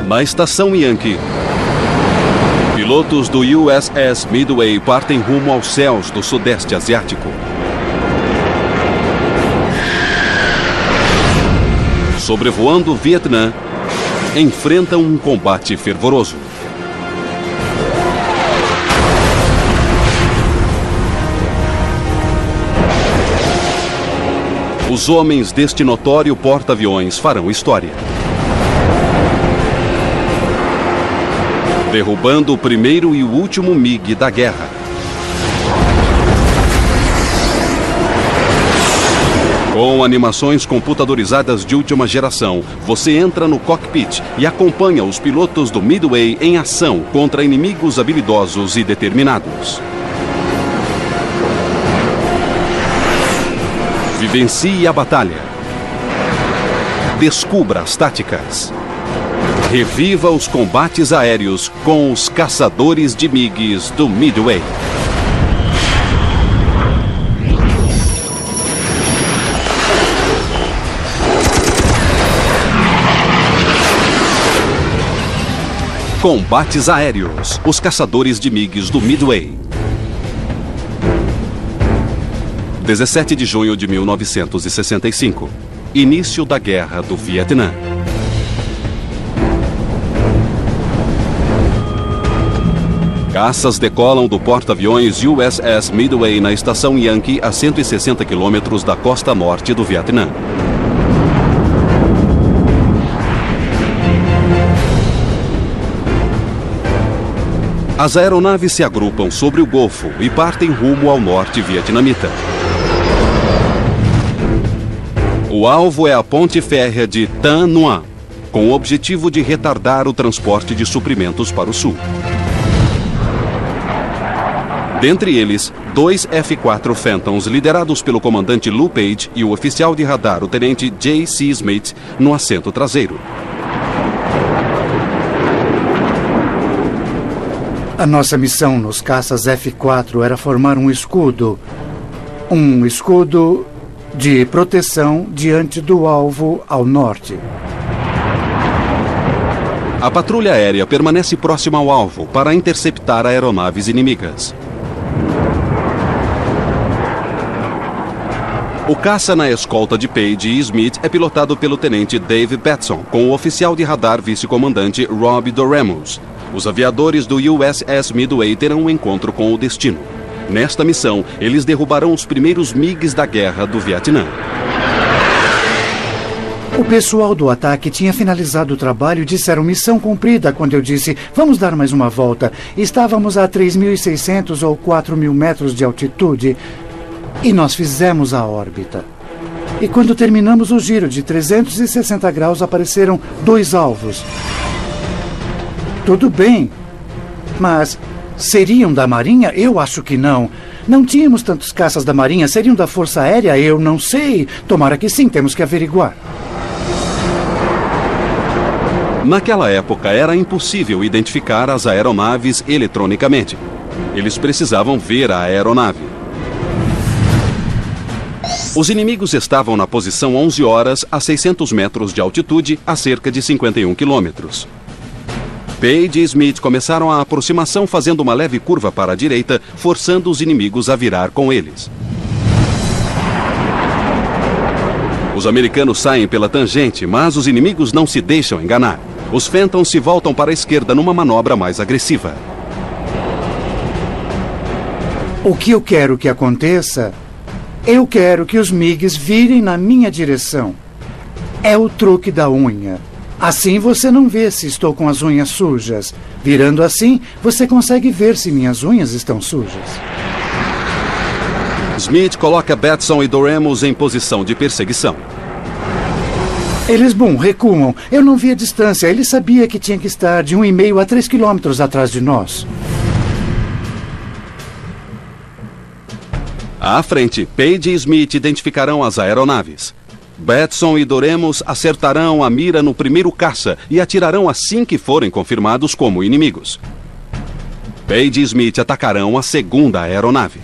Na estação Yankee, pilotos do USS Midway partem rumo aos céus do Sudeste Asiático. Sobrevoando o Vietnã, enfrentam um combate fervoroso. Os homens deste notório porta-aviões farão história. Derrubando o primeiro e o último MiG da guerra. Com animações computadorizadas de última geração, você entra no cockpit e acompanha os pilotos do Midway em ação contra inimigos habilidosos e determinados. Vivencie a batalha. Descubra as táticas. Reviva os combates aéreos com os caçadores de MiGs do Midway. Combates aéreos, os caçadores de MiGs do Midway. 17 de junho de 1965. Início da Guerra do Vietnã. Caças decolam do porta-aviões USS Midway na estação Yankee a 160 quilômetros da costa norte do Vietnã. As aeronaves se agrupam sobre o Golfo e partem rumo ao norte vietnamita. O alvo é a ponte férrea de Tan Nguyen, com o objetivo de retardar o transporte de suprimentos para o sul. Dentre eles, 2 F-4 Phantoms liderados pelo comandante Lou Page e o oficial de radar, o tenente J.C. Smith, no assento traseiro. A nossa missão nos caças F-4 era formar um escudo de proteção diante do alvo ao norte. A patrulha aérea permanece próxima ao alvo para interceptar aeronaves inimigas. O caça na escolta de Page e Smith é pilotado pelo tenente Dave Batson, com o oficial de radar vice-comandante Rob Doremus. Os aviadores do USS Midway terão um encontro com o destino. Nesta missão, eles derrubarão os primeiros MiGs da guerra do Vietnã. O pessoal do ataque tinha finalizado o trabalho e disseram missão cumprida quando eu disse vamos dar mais uma volta. Estávamos a 3.600 ou 4.000 metros de altitude e nós fizemos a órbita. E quando terminamos o giro de 360 graus, apareceram 2 alvos. Tudo bem, mas seriam da Marinha? Eu acho que não. Não tínhamos tantos caças da Marinha. Seriam da Força Aérea? Eu não sei. Tomara que sim, temos que averiguar. Naquela época, era impossível identificar as aeronaves eletronicamente. Eles precisavam ver a aeronave. Os inimigos estavam na posição 11 horas, a 600 metros de altitude, a cerca de 51 quilômetros. Page e Smith começaram a aproximação fazendo uma leve curva para a direita, forçando os inimigos a virar com eles. Os americanos saem pela tangente, mas os inimigos não se deixam enganar. Os Phantoms se voltam para a esquerda numa manobra mais agressiva. O que eu quero que aconteça? Eu quero que os MiGs virem na minha direção. É o truque da unha. Assim você não vê se estou com as unhas sujas. Virando assim, você consegue ver se minhas unhas estão sujas. Smith coloca Batson e Doremus em posição de perseguição. Eles, recuam. Eu não vi a distância. Ele sabia que tinha que estar de 1,5 a 3 quilômetros atrás de nós. À frente, Page e Smith identificarão as aeronaves. Batson e Doremus acertarão a mira no primeiro caça e atirarão assim que forem confirmados como inimigos. Page e Smith atacarão a segunda aeronave.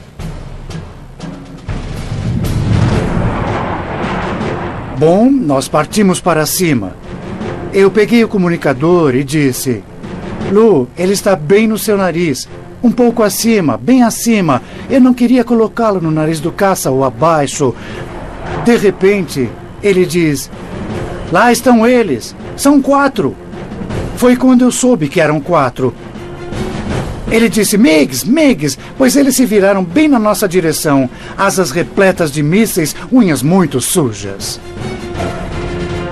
Nós partimos para cima. Eu peguei o comunicador e disse: Lu, ele está bem no seu nariz. Um pouco acima, bem acima. Eu não queria colocá-lo no nariz do caça ou abaixo. De repente, ele diz: lá estão eles. São 4. Foi quando eu soube que eram 4. Ele disse: MiGs, pois eles se viraram bem na nossa direção. Asas repletas de mísseis, unhas muito sujas.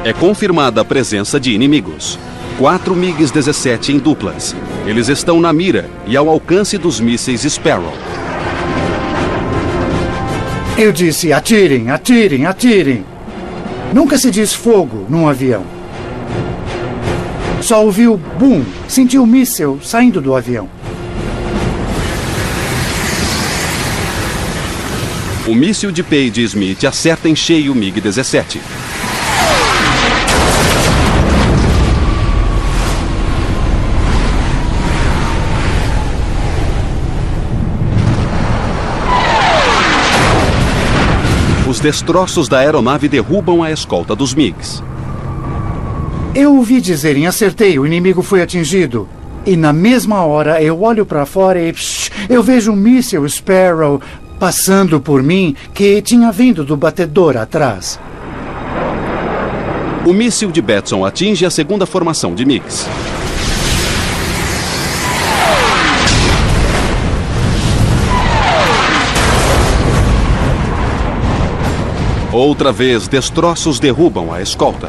É confirmada a presença de inimigos. 4 MiG-17 em duplas. Eles estão na mira e ao alcance dos mísseis Sparrow. Eu disse: atirem, atirem, atirem. Nunca se diz fogo num avião. Só ouvi o boom, senti o míssil saindo do avião. O míssil de Page e Smith acerta em cheio o MiG-17. Os destroços da aeronave derrubam a escolta dos MiGs. Eu ouvi dizerem: acertei, o inimigo foi atingido. E na mesma hora eu olho para fora e eu vejo um míssil Sparrow passando por mim que tinha vindo do batedor atrás. O míssil de Batson atinge a segunda formação de MiGs. Outra vez, destroços derrubam a escolta.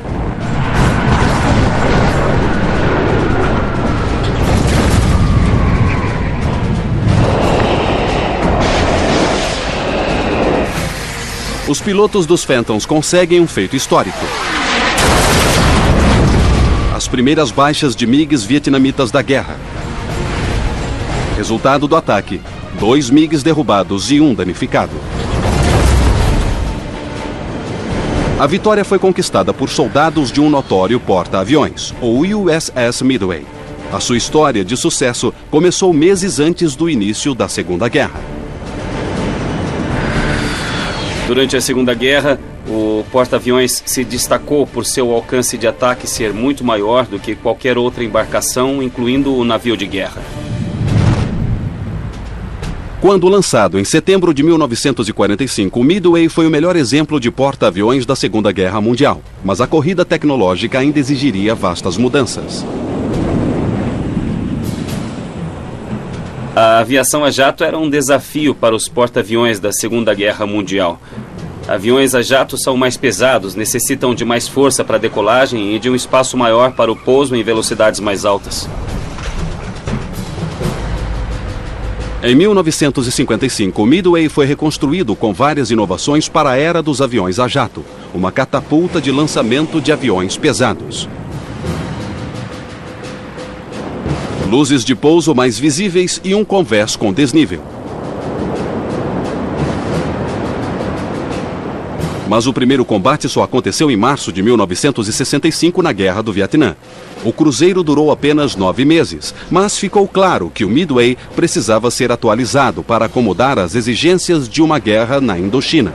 Os pilotos dos Phantoms conseguem um feito histórico. As primeiras baixas de MiGs vietnamitas da guerra. Resultado do ataque: 2 MiGs derrubados e 1 danificado. A vitória foi conquistada por soldados de um notório porta-aviões, o USS Midway. A sua história de sucesso começou meses antes do início da Segunda Guerra. Durante a Segunda Guerra, o porta-aviões se destacou por seu alcance de ataque ser muito maior do que qualquer outra embarcação, incluindo o navio de guerra. Quando lançado em setembro de 1945, o Midway foi o melhor exemplo de porta-aviões da Segunda Guerra Mundial, mas a corrida tecnológica ainda exigiria vastas mudanças. A aviação a jato era um desafio para os porta-aviões da Segunda Guerra Mundial. Aviões a jato são mais pesados, necessitam de mais força para a decolagem e de um espaço maior para o pouso em velocidades mais altas. Em 1955, o Midway foi reconstruído com várias inovações para a era dos aviões a jato, uma catapulta de lançamento de aviões pesados. Luzes de pouso mais visíveis e um convés com desnível. Mas o primeiro combate só aconteceu em março de 1965 na Guerra do Vietnã. O cruzeiro durou apenas 9 meses, mas ficou claro que o Midway precisava ser atualizado para acomodar as exigências de uma guerra na Indochina.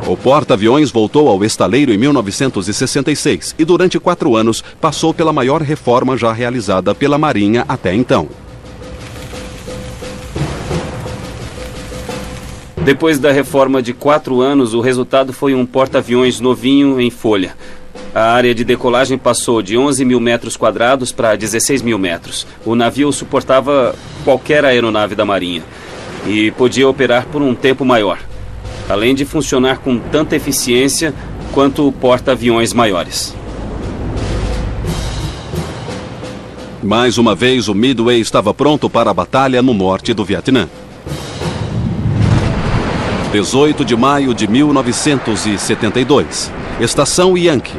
O porta-aviões voltou ao estaleiro em 1966 e durante 4 anos passou pela maior reforma já realizada pela Marinha até então. Depois da reforma de 4 anos, o resultado foi um porta-aviões novinho em folha. A área de decolagem passou de 11 mil metros quadrados para 16 mil metros. O navio suportava qualquer aeronave da Marinha e podia operar por um tempo maior, além de funcionar com tanta eficiência quanto porta-aviões maiores. Mais uma vez, o Midway estava pronto para a batalha no norte do Vietnã. 18 de maio de 1972, Estação Yankee.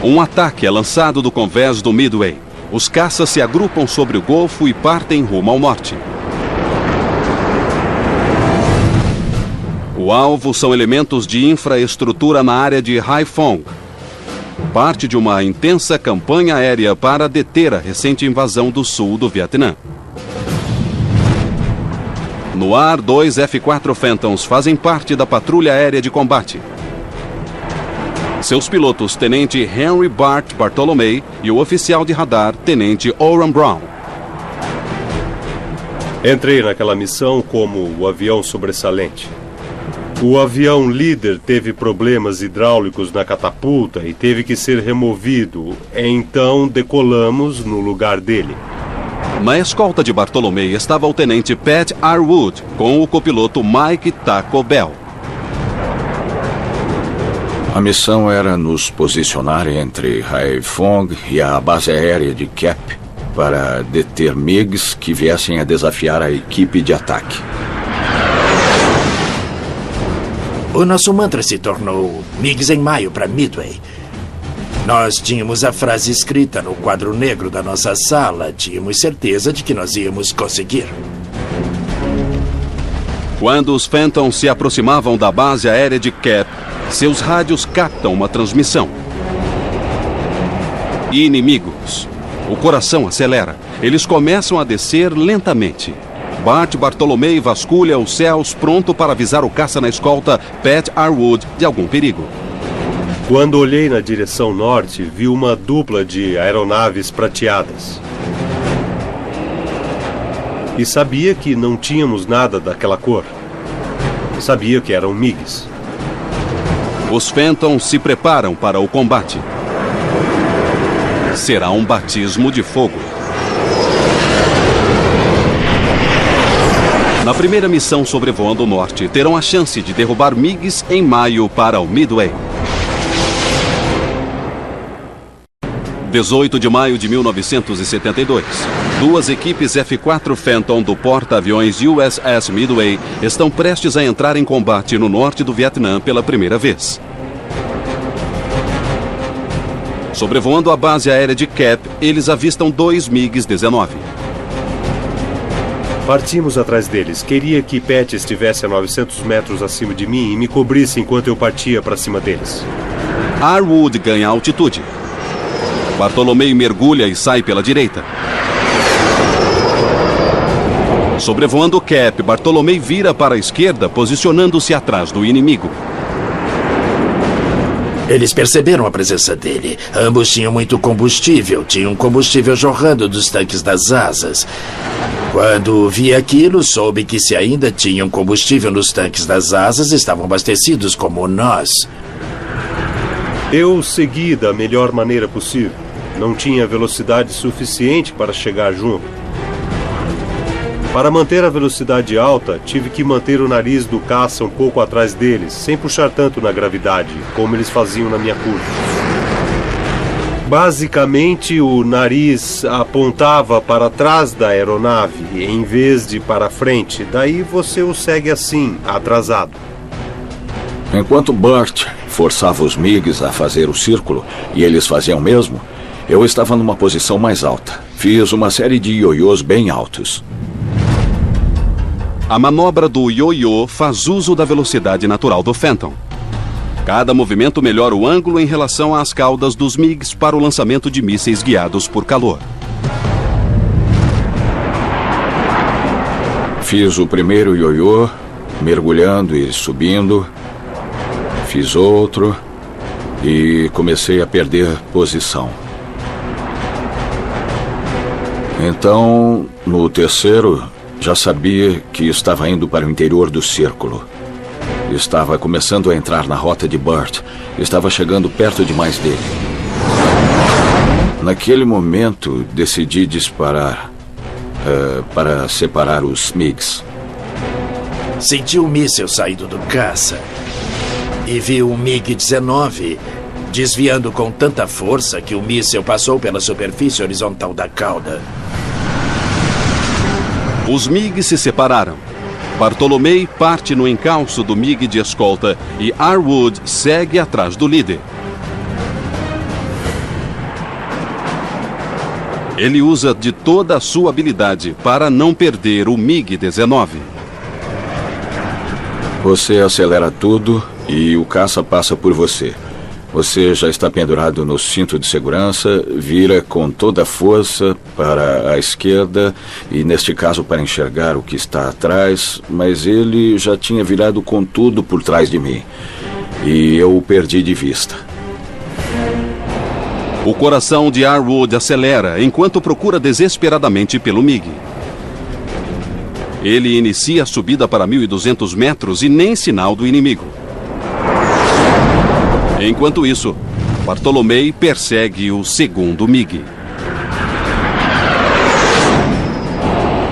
Um ataque é lançado do convés do Midway. Os caças se agrupam sobre o Golfo e partem rumo ao norte. O alvo são elementos de infraestrutura na área de Haiphong, parte de uma intensa campanha aérea para deter a recente invasão do sul do Vietnã. No ar, 2 F-4 Phantoms fazem parte da patrulha aérea de combate. Seus pilotos, Tenente Henry Bart Bartolomei e o oficial de radar, Tenente Oran Brown. Entrei naquela missão como o avião sobressalente. O avião líder teve problemas hidráulicos na catapulta e teve que ser removido. Então decolamos no lugar dele. Na escolta de Bartolomei estava o tenente Pat R. Wood com o copiloto Mike Taco Bell. A missão era nos posicionar entre Haiphong e a base aérea de Cap para deter MiGs que viessem a desafiar a equipe de ataque. O nosso mantra se tornou MiGs em maio para Midway. Nós tínhamos a frase escrita no quadro negro da nossa sala. Tínhamos certeza de que nós íamos conseguir. Quando os Phantoms se aproximavam da base aérea de Cap, seus rádios captam uma transmissão. Inimigos. O coração acelera. Eles começam a descer lentamente. Bart Bartolomei vasculha os céus, pronto para avisar o caça na escolta Pat R. Wood de algum perigo. Quando olhei na direção norte, vi uma dupla de aeronaves prateadas. E sabia que não tínhamos nada daquela cor. Sabia que eram MiGs. Os Phantoms se preparam para o combate. Será um batismo de fogo. Na primeira missão sobrevoando o norte, terão a chance de derrubar MiGs em maio para o Midway. 18 de maio de 1972. 2 equipes F-4 Phantom do porta-aviões USS Midway estão prestes a entrar em combate no norte do Vietnã pela primeira vez. Sobrevoando a base aérea de Cap, eles avistam 2 MiGs-19. Partimos atrás deles. Queria que Pat estivesse a 900 metros acima de mim e me cobrisse enquanto eu partia para cima deles. R. Wood ganha altitude. Bartolomei mergulha e sai pela direita. Sobrevoando Cap, Bartolomei vira para a esquerda, posicionando-se atrás do inimigo. Eles perceberam a presença dele. Ambos tinham muito combustível. Tinham combustível jorrando dos tanques das asas. Quando vi aquilo, soube que se ainda tinham combustível nos tanques das asas, estavam abastecidos como nós. Eu segui da melhor maneira possível. Não tinha velocidade suficiente para chegar junto. Para manter a velocidade alta, tive que manter o nariz do caça um pouco atrás deles, sem puxar tanto na gravidade, como eles faziam na minha curva. Basicamente, o nariz apontava para trás da aeronave, em vez de para frente. Daí você o segue assim, atrasado. Enquanto Bart forçava os MiGs a fazer o círculo, e eles faziam o mesmo, eu estava numa posição mais alta. Fiz uma série de ioiôs bem altos. A manobra do ioiô faz uso da velocidade natural do Phantom. Cada movimento melhora o ângulo em relação às caudas dos MiGs para o lançamento de mísseis guiados por calor. Fiz o primeiro ioiô, mergulhando e subindo. Fiz outro e comecei a perder posição. Então, no terceiro, já sabia que estava indo para o interior do círculo. Estava começando a entrar na rota de Bart. Estava chegando perto demais dele. Naquele momento, decidi disparar para separar os MiGs. Senti o míssil saindo do caça e vi um MiG-19 desviando com tanta força que o míssil passou pela superfície horizontal da cauda. Os MiGs se separaram. Bartolomei parte no encalço do MiG de escolta e R. Wood segue atrás do líder. Ele usa de toda a sua habilidade para não perder o MiG-19. Você acelera tudo e o caça passa por você. Você já está pendurado no cinto de segurança, vira com toda a força para a esquerda e, neste caso, para enxergar o que está atrás, mas ele já tinha virado com tudo por trás de mim e eu o perdi de vista. O coração de Arwood acelera enquanto procura desesperadamente pelo MiG. Ele inicia a subida para 1.200 metros e nem sinal do inimigo. Enquanto isso, Bartolomei persegue o segundo MiG.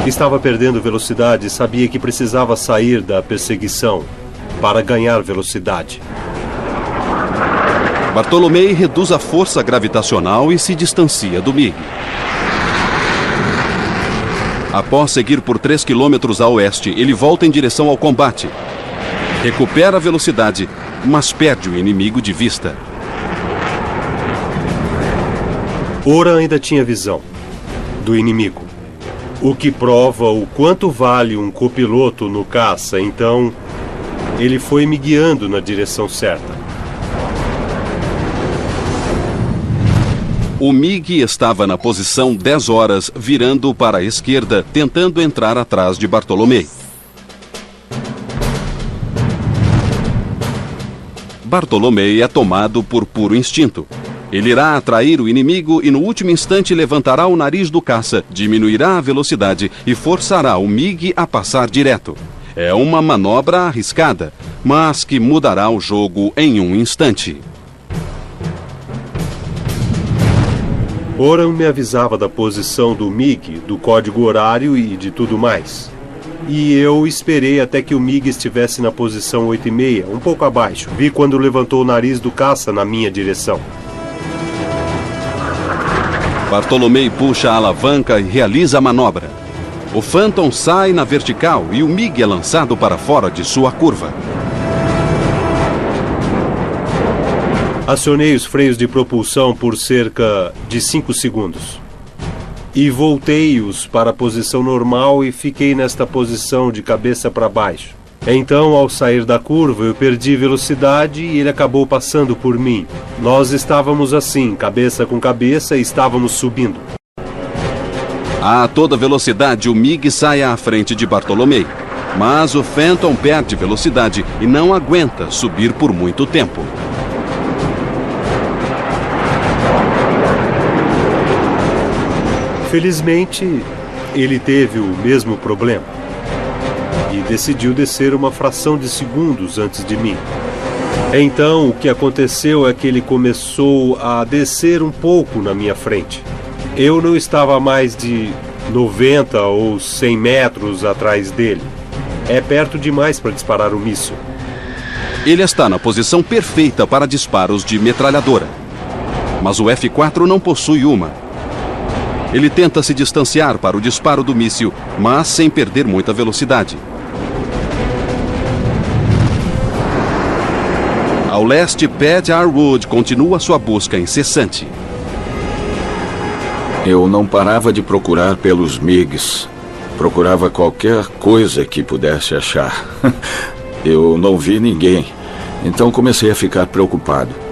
Estava perdendo velocidade e sabia que precisava sair da perseguição para ganhar velocidade. Bartolomei reduz a força gravitacional e se distancia do MiG. Após seguir por 3 quilômetros a oeste, ele volta em direção ao combate. Recupera a velocidade, mas perde o inimigo de vista. Ora ainda tinha visão do inimigo, o que prova o quanto vale um copiloto no caça. Então, ele foi me guiando na direção certa. O MiG estava na posição 10 horas, virando para a esquerda, tentando entrar atrás de Bartolomei. Bartolomei é tomado por puro instinto. Ele irá atrair o inimigo e no último instante levantará o nariz do caça, diminuirá a velocidade e forçará o MiG a passar direto. É uma manobra arriscada, mas que mudará o jogo em um instante. Oran me avisava da posição do MiG, do código horário e de tudo mais. E eu esperei até que o MiG estivesse na posição 8,5, um pouco abaixo. Vi quando levantou o nariz do caça na minha direção. Bartolomei puxa a alavanca e realiza a manobra. O Phantom sai na vertical e o MiG é lançado para fora de sua curva. Acionei os freios de propulsão por cerca de 5 segundos. E voltei-os para a posição normal e fiquei nesta posição de cabeça para baixo. Então, ao sair da curva, eu perdi velocidade e ele acabou passando por mim. Nós estávamos assim, cabeça com cabeça, e estávamos subindo. A toda velocidade, o MiG sai à frente de Bartolomei. Mas o Phantom perde velocidade e não aguenta subir por muito tempo. Felizmente, ele teve o mesmo problema e decidiu descer uma fração de segundos antes de mim. Então, o que aconteceu é que ele começou a descer um pouco na minha frente. Eu não estava a mais de 90 ou 100 metros atrás dele. É perto demais para disparar um míssil. Ele está na posição perfeita para disparos de metralhadora. Mas o F-4 não possui uma. Ele tenta se distanciar para o disparo do míssil, mas sem perder muita velocidade. Ao leste, Pat Arwood continua sua busca incessante. Eu não parava de procurar pelos MiGs. Procurava qualquer coisa que pudesse achar. Eu não vi ninguém, então comecei a ficar preocupado.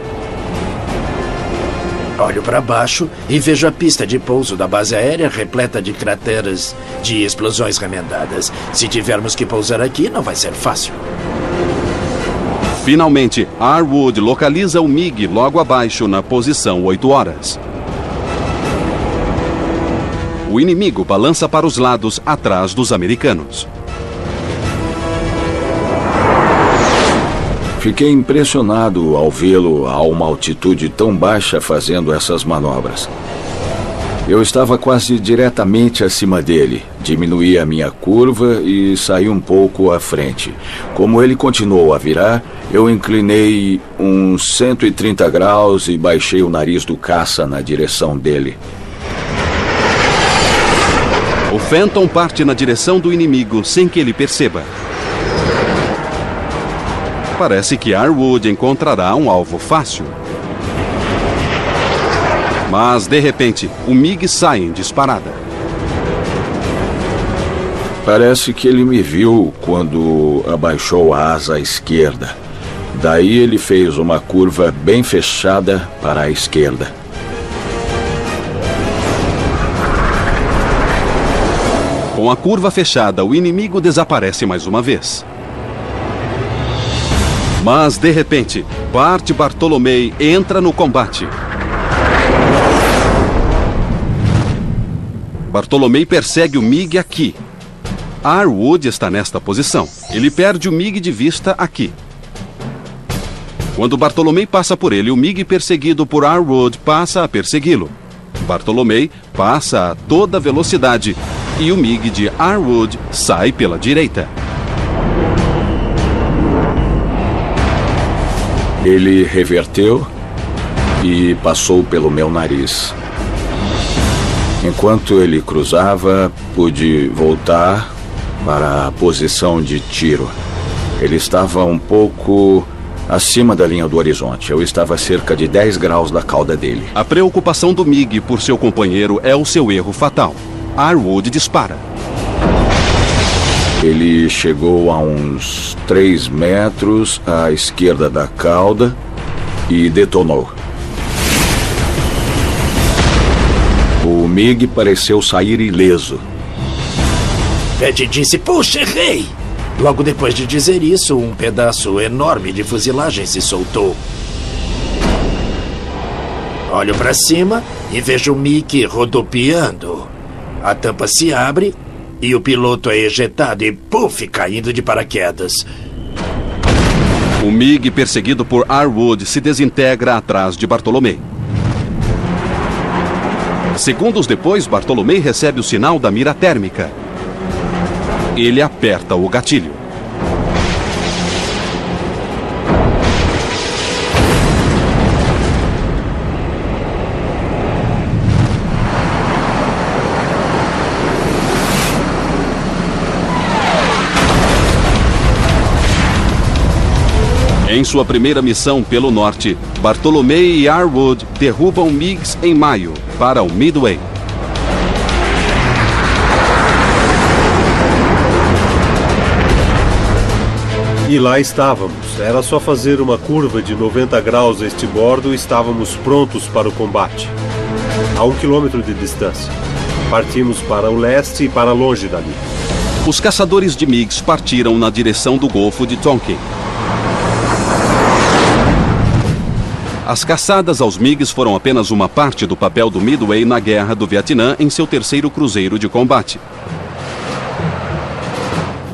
Olho para baixo e vejo a pista de pouso da base aérea repleta de crateras de explosões remendadas. Se tivermos que pousar aqui, não vai ser fácil. Finalmente, Arwood localiza o MiG logo abaixo, na posição 8 horas. O inimigo balança para os lados, atrás dos americanos. Fiquei impressionado ao vê-lo a uma altitude tão baixa fazendo essas manobras. Eu estava quase diretamente acima dele, diminuí a minha curva e saí um pouco à frente. Como ele continuou a virar, eu inclinei uns 130 graus e baixei o nariz do caça na direção dele. O Phantom parte na direção do inimigo sem que ele perceba. Parece que Arwood encontrará um alvo fácil. Mas, de repente, o MiG sai em disparada. Parece que ele me viu quando abaixou a asa esquerda. Daí ele fez uma curva bem fechada para a esquerda. Com a curva fechada, o inimigo desaparece mais uma vez. Mas, de repente, Bart Bartolomei entra no combate. Bartolomei persegue o MiG aqui. Arwood está nesta posição. Ele perde o MiG de vista aqui. Quando Bartolomei passa por ele, o MiG perseguido por Arwood passa a persegui-lo. Bartolomei passa a toda velocidade e o MiG de Arwood sai pela direita. Ele reverteu e passou pelo meu nariz. Enquanto ele cruzava, pude voltar para a posição de tiro. Ele estava um pouco acima da linha do horizonte. Eu estava a cerca de 10 graus da cauda dele. A preocupação do MiG por seu companheiro é o seu erro fatal. Arwood dispara. Ele chegou a uns 3 metros à esquerda da cauda e detonou. O MiG pareceu sair ileso. Ted disse, puxa, errei! Logo depois de dizer isso, um pedaço enorme de fuselagem se soltou. Olho para cima e vejo o MiG rodopiando. A tampa se abre e o piloto é ejetado e, puf, caindo de paraquedas. O MiG perseguido por Arwood se desintegra atrás de Bartolomei. Segundos depois, Bartolomei recebe o sinal da mira térmica. Ele aperta o gatilho. Em sua primeira missão pelo norte, Bartolomei e Arwood derrubam MiGs em maio para o Midway. E lá estávamos. Era só fazer uma curva de 90 graus a este bordo e estávamos prontos para o combate. A 1 quilômetro de distância. Partimos para o leste e para longe dali. Os caçadores de MiGs partiram na direção do Golfo de Tonkin. As caçadas aos MiGs foram apenas uma parte do papel do Midway na Guerra do Vietnã em seu terceiro cruzeiro de combate.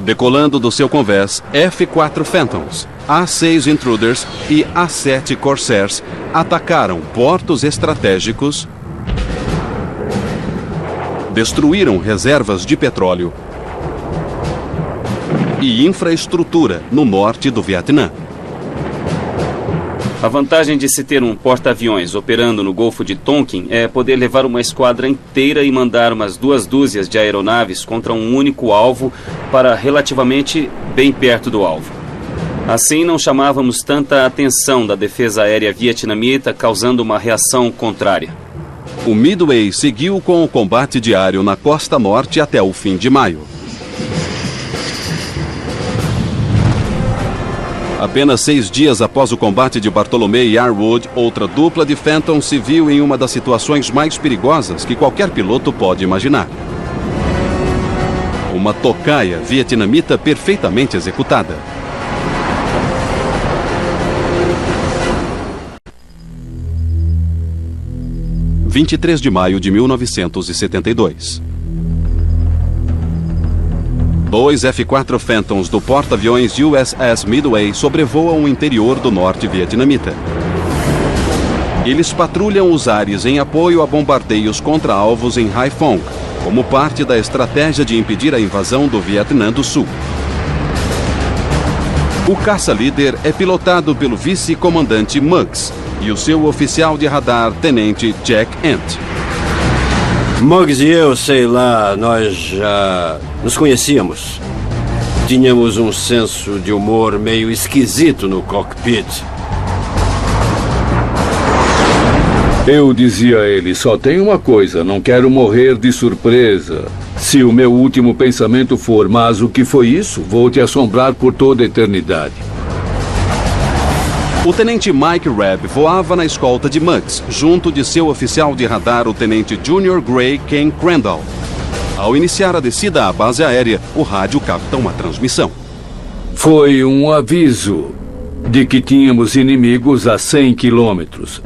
Decolando do seu convés, F-4 Phantoms, A-6 Intruders e A-7 Corsairs atacaram portos estratégicos, destruíram reservas de petróleo e infraestrutura no norte do Vietnã. A vantagem de se ter um porta-aviões operando no Golfo de Tonkin é poder levar uma esquadra inteira e mandar umas 2 dúzias de aeronaves contra um único alvo para relativamente bem perto do alvo. Assim, não chamávamos tanta atenção da defesa aérea vietnamita, causando uma reação contrária. O Midway seguiu com o combate diário na costa norte até o fim de maio. Apenas 6 dias após o combate de Bartolomei e Arwood, outra dupla de Phantom se viu em uma das situações mais perigosas que qualquer piloto pode imaginar. Uma tocaia vietnamita perfeitamente executada. – 23 de maio de 1972. 2 F-4 Phantoms do porta-aviões USS Midway sobrevoam o interior do norte vietnamita. Eles patrulham os ares em apoio a bombardeios contra alvos em Haiphong, como parte da estratégia de impedir a invasão do Vietnã do Sul. O caça-líder é pilotado pelo vice-comandante Muggs e o seu oficial de radar, tenente Jack Ent. Muggs e eu, sei lá, nós já nos conhecíamos. Tínhamos um senso de humor meio esquisito no cockpit. Eu dizia a ele, só tem uma coisa, não quero morrer de surpresa. Se o meu último pensamento for, mas o que foi isso? Vou te assombrar por toda a eternidade. O tenente Mike Rebb voava na escolta de Muggs, junto de seu oficial de radar, o tenente Junior Gray Ken Crandall. Ao iniciar a descida à base aérea, o rádio capta uma transmissão. Foi um aviso de que tínhamos inimigos a 100 quilômetros.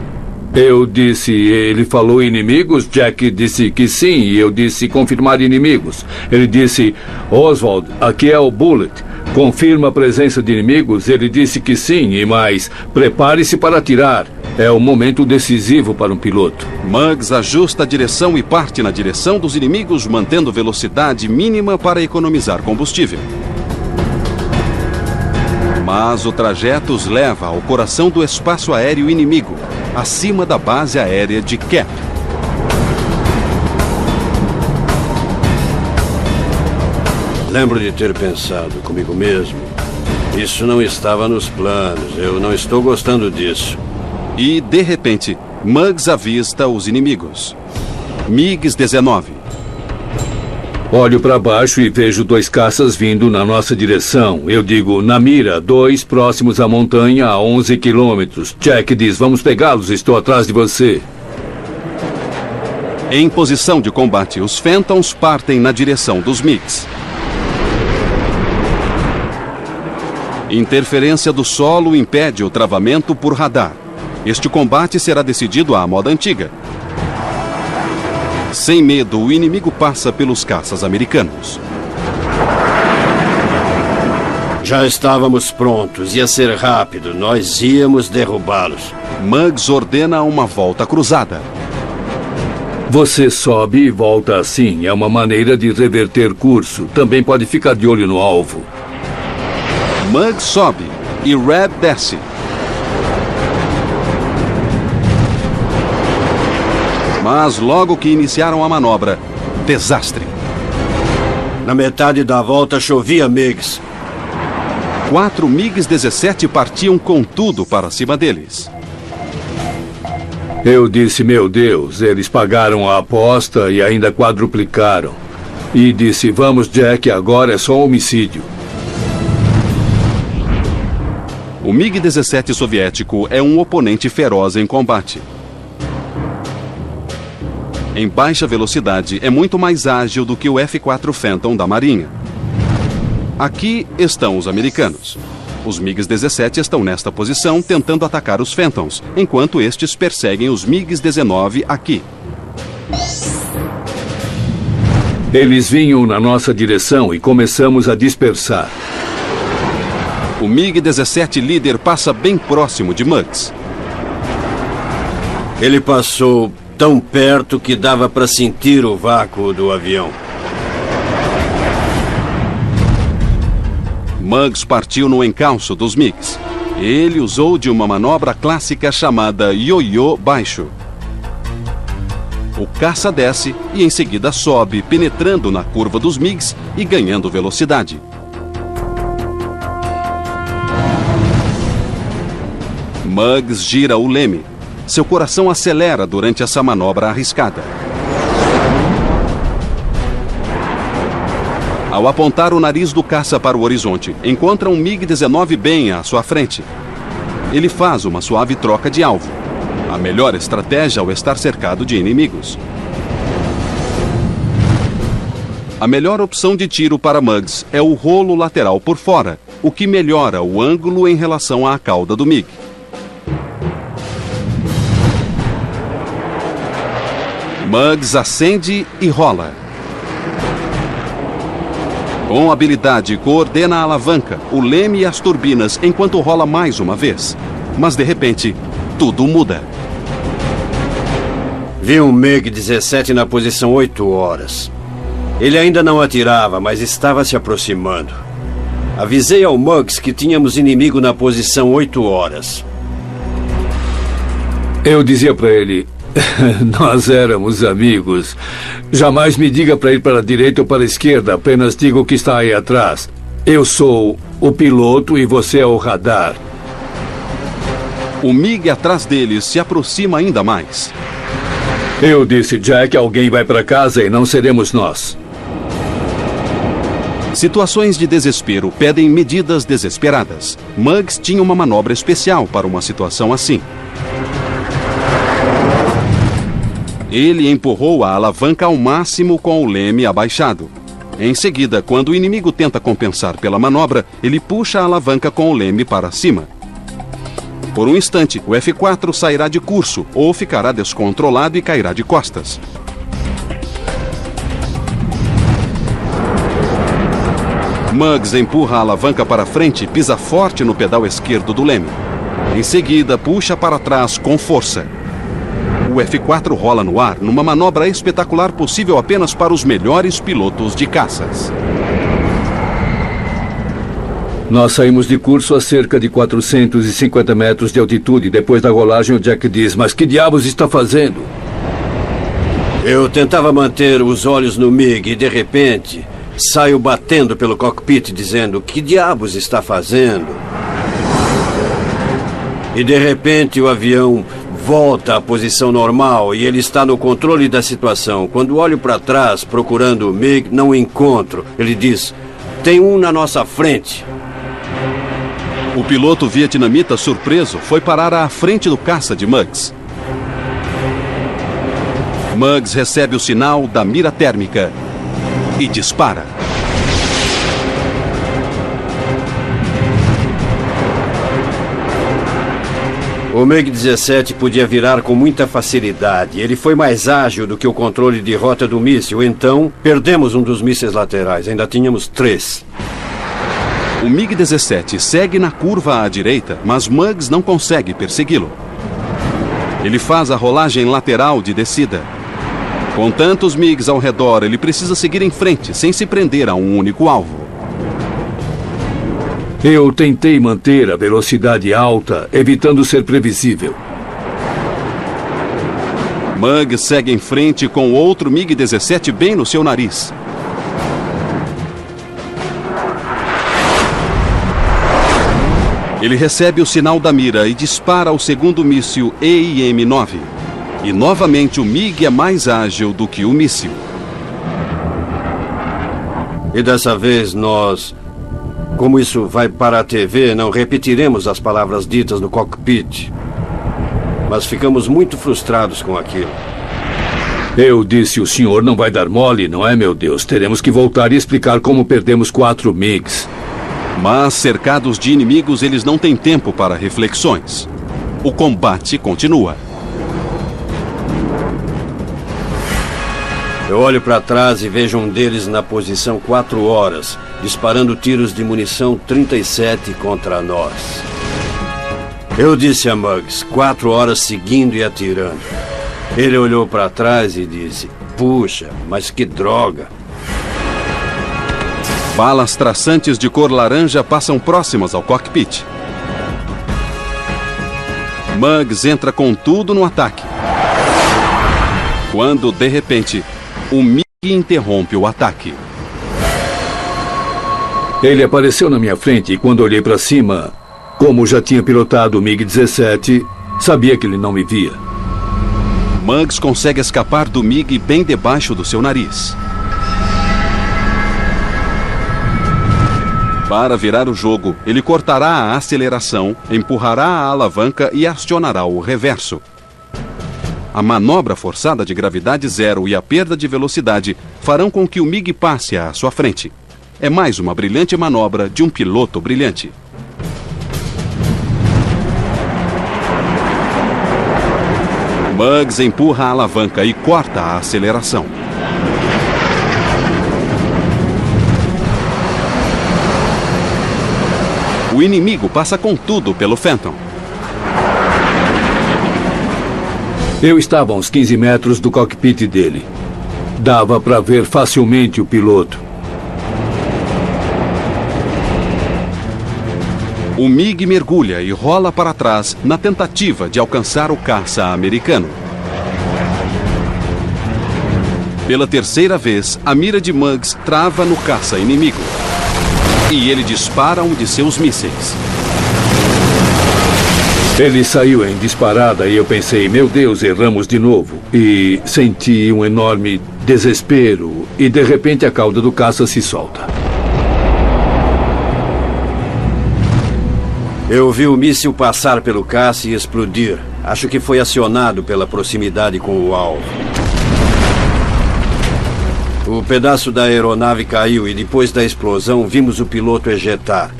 Eu disse, ele falou inimigos? Jack disse que sim, e eu disse confirmar inimigos. Ele disse, Oswald, aqui é o Bullet. Confirma a presença de inimigos? Ele disse que sim, e mais, prepare-se para atirar. É o momento decisivo para um piloto. Muggs ajusta a direção e parte na direção dos inimigos, mantendo velocidade mínima para economizar combustível. Mas o trajeto os leva ao coração do espaço aéreo inimigo, acima da base aérea de Cap. Lembro de ter pensado comigo mesmo. Isso não estava nos planos. Eu não estou gostando disso. E, de repente, Muggs avista os inimigos. MiG-19. Olho para baixo e vejo 2 caças vindo na nossa direção. Eu digo, na mira, 2 próximos à montanha a 11 quilômetros. Jack diz, vamos pegá-los, estou atrás de você. Em posição de combate, os Phantoms partem na direção dos MiGs. Interferência do solo impede o travamento por radar. Este combate será decidido à moda antiga. Sem medo, o inimigo passa pelos caças americanos. Já estávamos prontos. Ia ser rápido. Nós íamos derrubá-los. Muggs ordena uma volta cruzada. Você sobe e volta assim. É uma maneira de reverter curso. Também pode ficar de olho no alvo. Muggs sobe e Rebb desce. Mas logo que iniciaram a manobra, desastre. Na metade da volta chovia MiGs. 4 MiG-17 partiam com tudo para cima deles. Eu disse, meu Deus, eles pagaram a aposta e ainda quadruplicaram. E disse, vamos Jack, agora é só homicídio. O MiG-17 soviético é um oponente feroz em combate. Em baixa velocidade, é muito mais ágil do que o F-4 Phantom da Marinha. Aqui estão os americanos. Os MiG-17 estão nesta posição, tentando atacar os Phantoms, enquanto estes perseguem os MiG-19 aqui. Eles vinham na nossa direção e começamos a dispersar. O MiG-17 líder passa bem próximo de Muggs. Ele passou tão perto que dava para sentir o vácuo do avião. Muggs partiu no encalço dos MiGs. Ele usou de uma manobra clássica chamada ioiô baixo. O caça desce e em seguida sobe, penetrando na curva dos MiGs e ganhando velocidade. Muggs gira o leme. Seu coração acelera durante essa manobra arriscada. Ao apontar o nariz do caça para o horizonte, encontra um MiG-19 bem à sua frente. Ele faz uma suave troca de alvo. A melhor estratégia ao estar cercado de inimigos. A melhor opção de tiro para Muggs é o rolo lateral por fora, o que melhora o ângulo em relação à cauda do MiG. Muggs acende e rola. Com habilidade, coordena a alavanca, o leme e as turbinas enquanto rola mais uma vez. Mas, de repente, tudo muda. Vi um MiG-17 na posição 8 horas. Ele ainda não atirava, mas estava se aproximando. Avisei ao Muggs que tínhamos inimigo na posição 8 horas. Eu dizia para ele, nós éramos amigos. Jamais me diga para ir para a direita ou para a esquerda, apenas diga o que está aí atrás. Eu sou o piloto e você é o radar. O MiG atrás deles se aproxima ainda mais. Eu disse, Jack, alguém vai para casa e não seremos nós. Situações de desespero pedem medidas desesperadas. Muggs tinha uma manobra especial para uma situação assim. Ele empurrou a alavanca ao máximo com o leme abaixado. Em seguida, quando o inimigo tenta compensar pela manobra, ele puxa a alavanca com o leme para cima. Por um instante, o F-4 sairá de curso ou ficará descontrolado e cairá de costas. Muggs empurra a alavanca para frente e pisa forte no pedal esquerdo do leme. Em seguida, puxa para trás com força. O F-4 rola no ar numa manobra espetacular possível apenas para os melhores pilotos de caças. Nós saímos de curso a cerca de 450 metros de altitude. Depois da rolagem, o Jack diz: "Mas que diabos está fazendo?" Eu tentava manter os olhos no MiG e, de repente, saio batendo pelo cockpit dizendo: "Que diabos está fazendo?" E, de repente, o avião volta à posição normal e ele está no controle da situação. Quando olho para trás, procurando o MiG, não o encontro. Ele diz: "Tem um na nossa frente." O piloto vietnamita, surpreso, foi parar à frente do caça de Muggs. Muggs recebe o sinal da mira térmica e dispara. O MiG-17 podia virar com muita facilidade. Ele foi mais ágil do que o controle de rota do míssil. Então, perdemos um dos mísseis laterais. Ainda tínhamos 3. O MiG-17 segue na curva à direita, mas Muggs não consegue persegui-lo. Ele faz a rolagem lateral de descida. Com tantos MiGs ao redor, ele precisa seguir em frente, sem se prender a um único alvo. Eu tentei manter a velocidade alta, evitando ser previsível. Muggs segue em frente com outro MiG-17 bem no seu nariz. Ele recebe o sinal da mira e dispara o segundo míssil EIM-9. E novamente o MiG é mais ágil do que o míssil. E dessa vez nós, como isso vai para a TV, não repetiremos as palavras ditas no cockpit. Mas ficamos muito frustrados com aquilo. Eu disse: "O senhor não vai dar mole, não é, meu Deus? Teremos que voltar e explicar como perdemos 4 MiGs. Mas, cercados de inimigos, eles não têm tempo para reflexões. O combate continua. Eu olho para trás e vejo um deles na posição 4 horas, disparando tiros de munição 37 contra nós. Eu disse a Muggs: 4 horas seguindo e atirando. Ele olhou para trás e disse: "Puxa, mas que droga." Balas traçantes de cor laranja passam próximas ao cockpit. Muggs entra com tudo no ataque. Quando, de repente, o MiG interrompe o ataque. Ele apareceu na minha frente e quando olhei para cima, como já tinha pilotado o MiG-17, sabia que ele não me via. Muggs consegue escapar do MiG bem debaixo do seu nariz. Para virar o jogo, ele cortará a aceleração, empurrará a alavanca e acionará o reverso. A manobra forçada de gravidade zero e a perda de velocidade farão com que o MiG passe à sua frente. É mais uma brilhante manobra de um piloto brilhante. Muggs empurra a alavanca e corta a aceleração. O inimigo passa com tudo pelo Phantom. Eu estava a uns 15 metros do cockpit dele. Dava para ver facilmente o piloto. O MiG mergulha e rola para trás na tentativa de alcançar o caça americano. Pela terceira vez, a mira de Muggs trava no caça inimigo. E ele dispara um de seus mísseis. Ele saiu em disparada e eu pensei: meu Deus, erramos de novo. E senti um enorme desespero e de repente a cauda do caça se solta. Eu vi o míssil passar pelo caça e explodir. Acho que foi acionado pela proximidade com o alvo. O pedaço da aeronave caiu e depois da explosão vimos o piloto ejetar.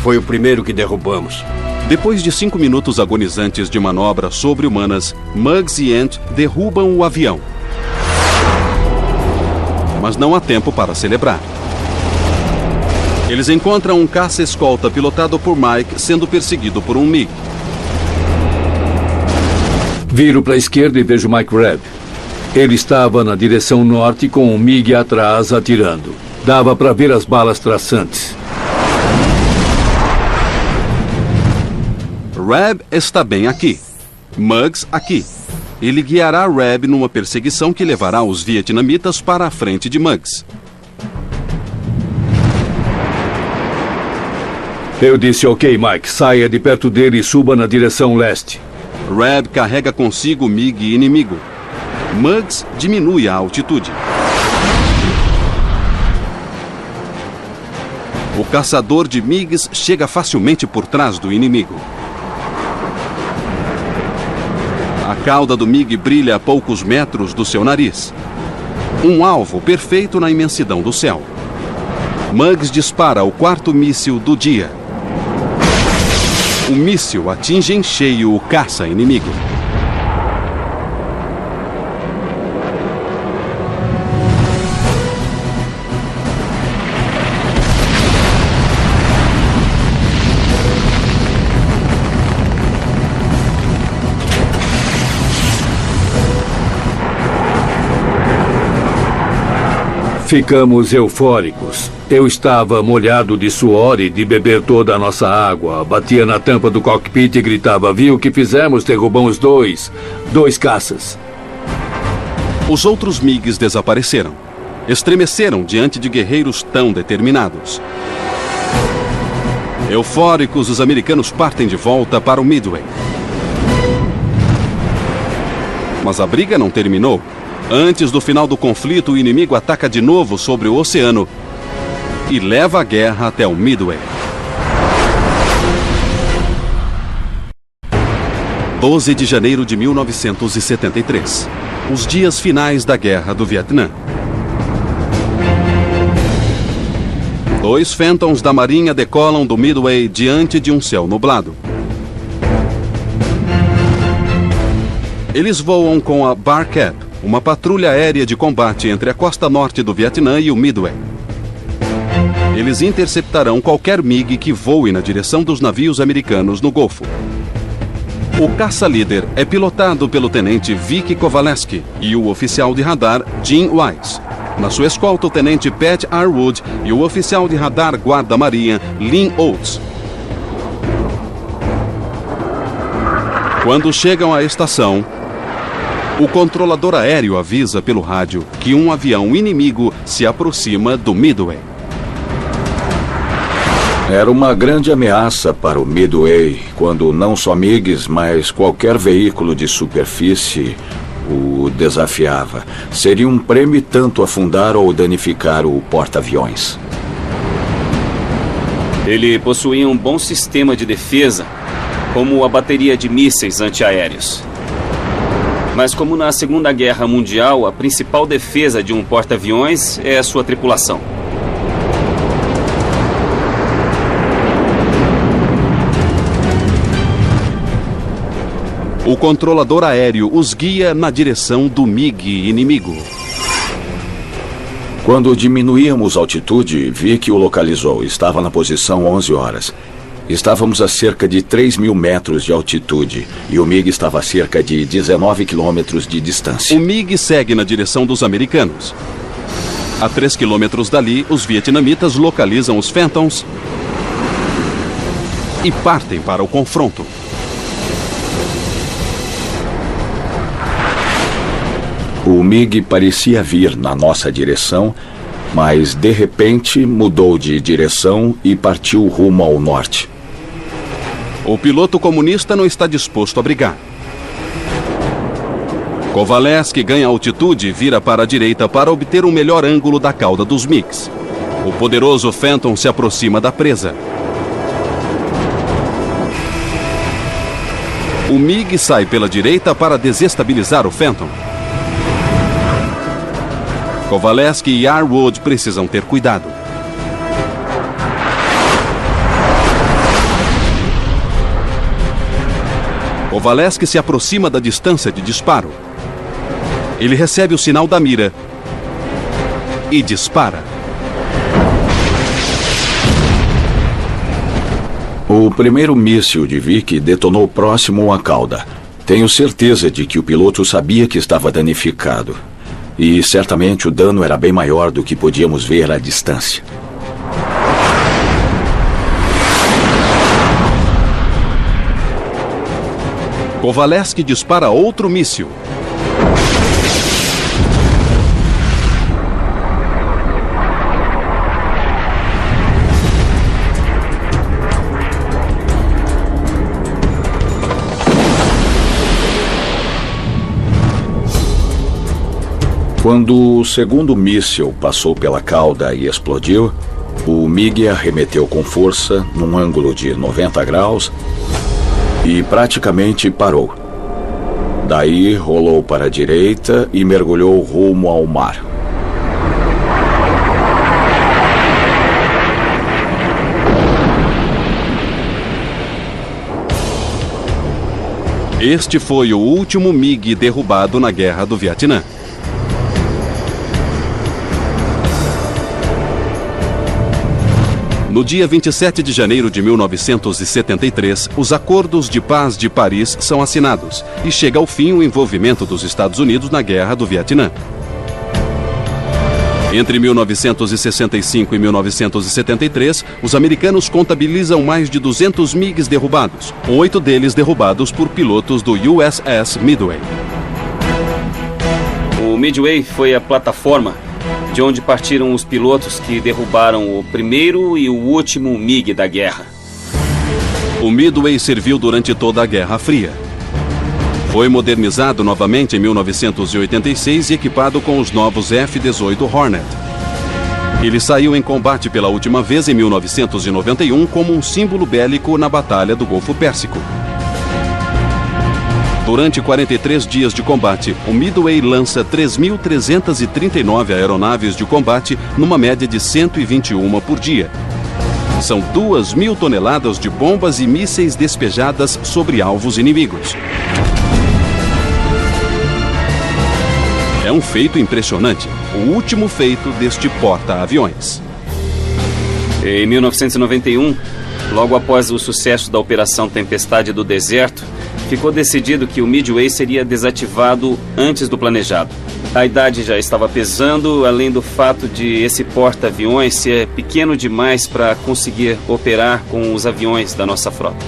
Foi o primeiro que derrubamos. Depois de 5 minutos agonizantes de manobras sobre-humanas, Muggs e Ant derrubam o avião. Mas não há tempo para celebrar. Eles encontram um caça-escolta pilotado por Mike sendo perseguido por um MiG. Viro para a esquerda e vejo Mike Reb. Ele estava na direção norte com um MiG atrás atirando. Dava para ver as balas traçantes. Reb está bem aqui. Muggs aqui. Ele guiará Reb numa perseguição que levará os vietnamitas para a frente de Muggs. Eu disse, ok, Mike, saia de perto dele e suba na direção leste. Reb carrega consigo o MiG inimigo. Muggs diminui a altitude. O caçador de MiGs chega facilmente por trás do inimigo. A cauda do MiG brilha a poucos metros do seu nariz. Um alvo perfeito na imensidão do céu. Muggs dispara o 4º míssil do dia. O míssil atinge em cheio o caça inimigo. Ficamos eufóricos. Eu estava molhado de suor e de beber toda a nossa água. Batia na tampa do cockpit e gritava, viu o que fizemos? Derrubamos dois caças. Os outros MiGs desapareceram. Estremeceram diante de guerreiros tão determinados. Eufóricos, os americanos partem de volta para o Midway. Mas a briga não terminou. Antes do final do conflito, o inimigo ataca de novo sobre o oceano e leva a guerra até o Midway. 12 de janeiro de 1973. Os dias finais da Guerra do Vietnã. 2 Phantoms da Marinha decolam do Midway diante de um céu nublado. Eles voam com a Barcap, uma patrulha aérea de combate entre a costa norte do Vietnã e o Midway. Eles interceptarão qualquer MiG que voe na direção dos navios americanos no Golfo. O caça-líder é pilotado pelo tenente Vic Kovaleski e o oficial de radar Jim Wise. Na sua escolta, o tenente Pat R. Wood e o oficial de radar guarda-marinha Lynn Oates. Quando chegam à estação, o controlador aéreo avisa pelo rádio que um avião inimigo se aproxima do Midway. Era uma grande ameaça para o Midway, quando não só MiGs, mas qualquer veículo de superfície o desafiava. Seria um prêmio tanto afundar ou danificar o porta-aviões. Ele possuía um bom sistema de defesa, como a bateria de mísseis antiaéreos. Mas como na Segunda Guerra Mundial, a principal defesa de um porta-aviões é a sua tripulação. O controlador aéreo os guia na direção do MiG inimigo. Quando diminuíamos a altitude, vi que o localizou. Estava na posição 11 horas. Estávamos a cerca de 3.000 metros de altitude e o MiG estava a cerca de 19 quilômetros de distância. O MiG segue na direção dos americanos. A 3 quilômetros dali, os vietnamitas localizam os Phantoms e partem para o confronto. O MiG parecia vir na nossa direção, mas de repente mudou de direção e partiu rumo ao norte. O piloto comunista não está disposto a brigar. Kovaleski ganha altitude e vira para a direita para obter um melhor ângulo da cauda dos MiGs. O poderoso Phantom se aproxima da presa. O MiG sai pela direita para desestabilizar o Phantom. Kovaleski e Arwood precisam ter cuidado. Kovaleski se aproxima da distância de disparo. Ele recebe o sinal da mira e dispara. O primeiro míssil de Vic detonou próximo à cauda. Tenho certeza de que o piloto sabia que estava danificado. E certamente o dano era bem maior do que podíamos ver à distância. Kovaleski dispara outro míssil. Quando o segundo míssil passou pela cauda e explodiu, o MiG arremeteu com força num ângulo de 90 graus e praticamente parou. Daí rolou para a direita e mergulhou rumo ao mar. Este foi o último MiG derrubado na Guerra do Vietnã. No dia 27 de janeiro de 1973, os Acordos de Paz de Paris são assinados e chega ao fim o envolvimento dos Estados Unidos na Guerra do Vietnã. Entre 1965 e 1973, os americanos contabilizam mais de 200 MiGs derrubados, 8 deles derrubados por pilotos do USS Midway. O Midway foi a plataforma de onde partiram os pilotos que derrubaram o primeiro e o último MiG da guerra. O Midway serviu durante toda a Guerra Fria. Foi modernizado novamente em 1986 e equipado com os novos F-18 Hornet. Ele saiu em combate pela última vez em 1991 como um símbolo bélico na Batalha do Golfo Pérsico. Durante 43 dias de combate, o Midway lança 3.339 aeronaves de combate numa média de 121 por dia. São 2.000 toneladas de bombas e mísseis despejadas sobre alvos inimigos. É um feito impressionante, o último feito deste porta-aviões. Em 1991, logo após o sucesso da Operação Tempestade do Deserto, ficou decidido que o Midway seria desativado antes do planejado. A idade já estava pesando, além do fato de esse porta-aviões ser pequeno demais para conseguir operar com os aviões da nossa frota.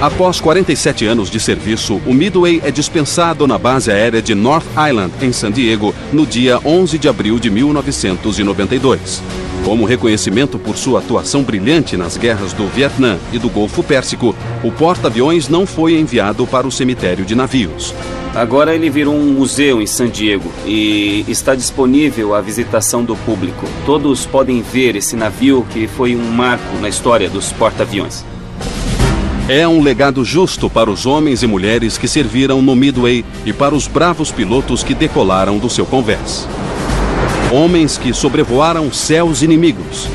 Após 47 anos de serviço, o Midway é dispensado na base aérea de North Island, em San Diego, no dia 11 de abril de 1992. Como reconhecimento por sua atuação brilhante nas guerras do Vietnã e do Golfo Pérsico, o porta-aviões não foi enviado para o cemitério de navios. Agora ele virou um museu em San Diego e está disponível à visitação do público. Todos podem ver esse navio que foi um marco na história dos porta-aviões. É um legado justo para os homens e mulheres que serviram no Midway e para os bravos pilotos que decolaram do seu convés. Homens que sobrevoaram céus inimigos.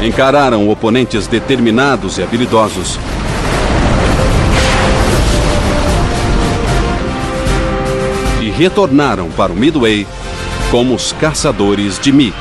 Encararam oponentes determinados e habilidosos. E retornaram para o Midway como os caçadores de MiG.